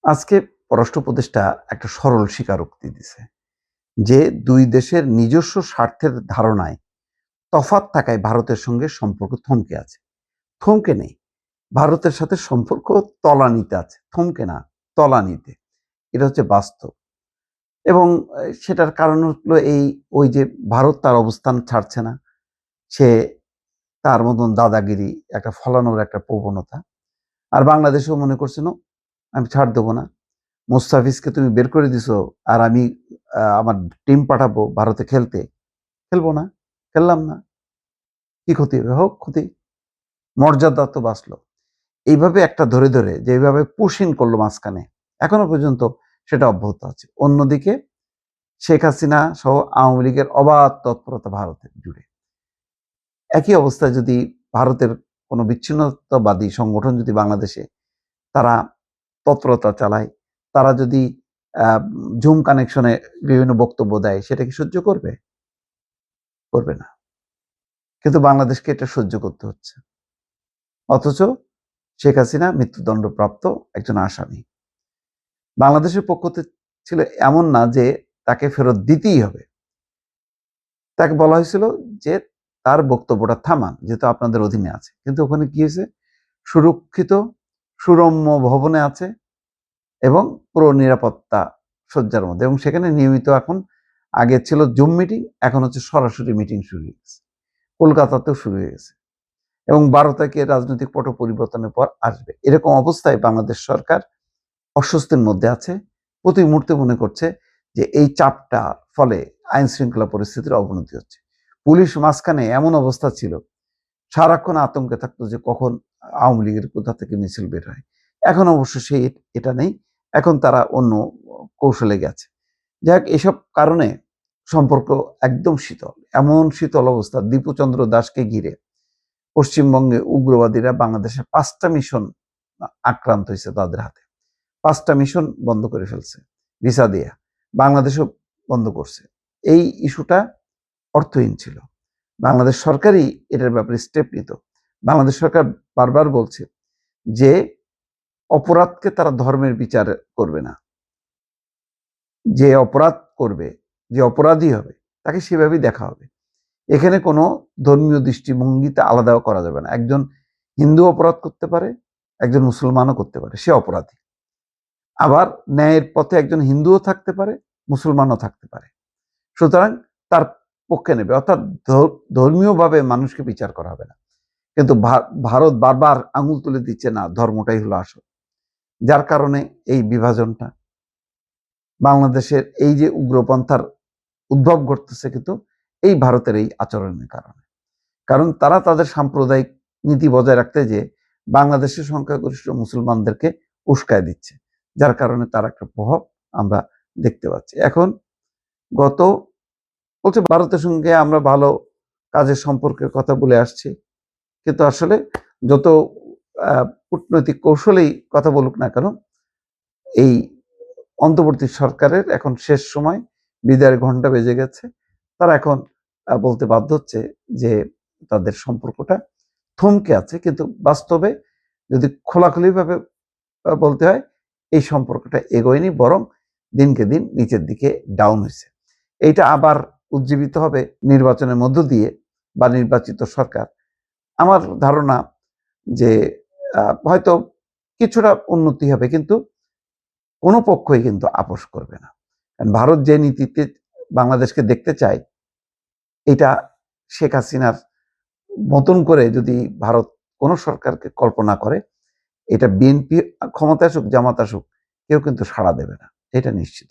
আজকে পররাষ্ট্র উপদেষ্টা একটা সরল স্বীকারোক্তি দিছে যে দুই দেশের নিজস্ব স্বার্থের ধারণায় তফাৎ থাকায় ভারতের সঙ্গে সম্পর্ক থমকে আছে। থমকে নেই, ভারতের সাথে সম্পর্ক তলানিতে আছে, থমকে না, তলানিতে। এটা হচ্ছে বাস্তব। এবং সেটার কারণ হলো ওই যে ভারত তার অবস্থান ছাড়ছে না। সে তার মতন দাদাগিরি একটা ফলানোর একটা প্রবণতা। আর বাংলাদেশও মনে করছে না, আমি ছাড় দেবো না। মোস্তাফিজকে তুমি বের করে দিছো, আর আমি আমার টিম পাঠাবো ভারতে খেলতে। খেলবো না, খেললাম না, কি ক্ষতি হবে? হোক ক্ষতি, মর্যাদা তো বাঁচলো। এইভাবে একটা ধরে ধরে যেভাবে পুশিন করলো মাঝখানে, এখনো পর্যন্ত সেটা অব্যাহত আছে। অন্যদিকে শেখ হাসিনা সহ আওয়ামী লীগের অবাধ তৎপরতা ভারতের জুড়ে। একই অবস্থায় যদি ভারতের কোনো বিচ্ছিন্নতাবাদী সংগঠন যদি বাংলাদেশে তারা তৎপরতা চালায়, তারা যদি জুম কানেকশনে বিভিন্ন বক্তব্য দেয়, সেটা কি সহ্য করবে? করবে না। কিন্তু বাংলাদেশকে এটা সহ্য করতে হচ্ছে। অথচ শেখ হাসিনা মৃত্যুদণ্ডপ্রাপ্ত একজন আসামি। বাংলাদেশের পক্ষ থেকে ছিল এমন না যে তাকে ফেরত দিতেই হবে। তাকে বলা হয়েছিল যে তার বক্তব্যটা থামান, যেহেতু আপনাদের অধীনে আছে। কিন্তু ওখানে কি হয়েছে? সুরক্ষিত সুরম্য ভবনে আছে এবং পুরো নিরাপত্তা সজ্জার মধ্যে, এবং সেখানে নিয়মিত এখন, আগে ছিল জুম মিটিং, এখন হচ্ছে সরাসরি মিটিং শুরু হয়ে গেছে। কলকাতাতেও শুরু হয়ে গেছে এবং 12 তারিখে রাজনৈতিক পট পরিবর্তনের পর আসবে। এরকম অবস্থায় বাংলাদেশ সরকার অস্বস্তির মধ্যে আছে। প্রতি মুহূর্তে মনে করছে যে এই চাপটার ফলে আইন শৃঙ্খলা পরিস্থিতির অবনতি হচ্ছে। পুলিশ মাঝখানে এমন অবস্থা ছিল, সারাক্ষণ আতঙ্কে থাকতো যে কখন আওয়ামী লীগের কোথা থেকে মিছিল বের হয়। এখন অবশ্য সেই এটা নেই। এখন তারা অন্য কৌশলে গেছে। যাই হোক, এসব কারণে সম্পর্ক একদম শীতল। এমন শীতল অবস্থা, দীপুচন্দ্র দাসকে ঘিরে পশ্চিমবঙ্গে উগ্রবাদীরা বাংলাদেশের 5টা মিশন আক্রান্ত হয়েছে তাদের হাতে। 5টা মিশন বন্ধ করে ফেলছে ভিসা দিয়ে, বাংলাদেশও বন্ধ করছে। এই ইস্যুটা অর্থহীন ছিল। বাংলাদেশ সরকারই এটার ব্যাপারে স্টেপ নিত। বাংলাদেশ সরকার বারবার বলছে যে অপরাধকে তারা ধর্মের বিচার করবে না। যে অপরাধ করবে, যে অপরাধী হবে, তাকে সেভাবেই দেখা হবে। এখানে কোনো ধর্মীয় দৃষ্টিভঙ্গিতে আলাদাও করা যাবে না। একজন হিন্দু অপরাধ করতে পারে, একজন মুসলমানও করতে পারে, সে অপরাধী। আবার ন্যায়ের পথে একজন হিন্দুও থাকতে পারে, মুসলমানও থাকতে পারে। সুতরাং তার পক্ষে নেবে, অর্থাৎ ধর্মীয়ভাবে মানুষকে বিচার করা হবে না। কিন্তু ভারত বারবার আঙুল তুলে দিচ্ছে, না, ধর্মটাই হলো আসল। যার কারণে এই বিভাজনটা, বাংলাদেশের এই যে উগ্রপন্থার উদ্ভব ঘটতেছে, কিন্তু এই ভারতের এই আচরণের কারণে। কারণ তারা তাদের সাম্প্রদায়িক নীতি বজায় রাখতে যে বাংলাদেশের সংখ্যাগরিষ্ঠ মুসলমানদেরকে উস্কায় দিচ্ছে, যার কারণে তার একটা প্রভাব আমরা দেখতে পাচ্ছি। এখন গত বলছে ভারতের সঙ্গে আমরা ভালো কাজের সম্পর্কের কথা বলে আসছি, কিন্তু আসলে যত কূটনৈতিক কৌশলেই কথা বলুক না কেন, এই অন্তর্বর্তী সরকারের এখন শেষ সময়, বিদায়ের ঘন্টা বেজে গেছে। তারা এখন বলতে বাধ্য হচ্ছে যে তাদের সম্পর্কটা থমকে আছে, কিন্তু বাস্তবে যদি খোলাখুলিভাবে বলতে হয়, এই সম্পর্কটা এগোয়নি, বরং দিনকে দিন নিচের দিকে ডাউন হয়েছে। এইটা আবার উজ্জীবিত হবে নির্বাচনের মধ্য দিয়ে, বা নির্বাচিত সরকার। আমার ধারণা যে হয়তো কিছুটা উন্নতি হবে, কিন্তু কোনো পক্ষই কিন্তু আপোষ করবে না। কারণ ভারত যে নীতিতে বাংলাদেশকে দেখতে চায়, এটা শেখ হাসিনার মতন করে যদি ভারত কোনো সরকারকে কল্পনা করে, এটা বিএনপি ক্ষমতা আসুক, জামাত আসুক, কেউ কিন্তু সাড়া দেবে না, এটা নিশ্চিত।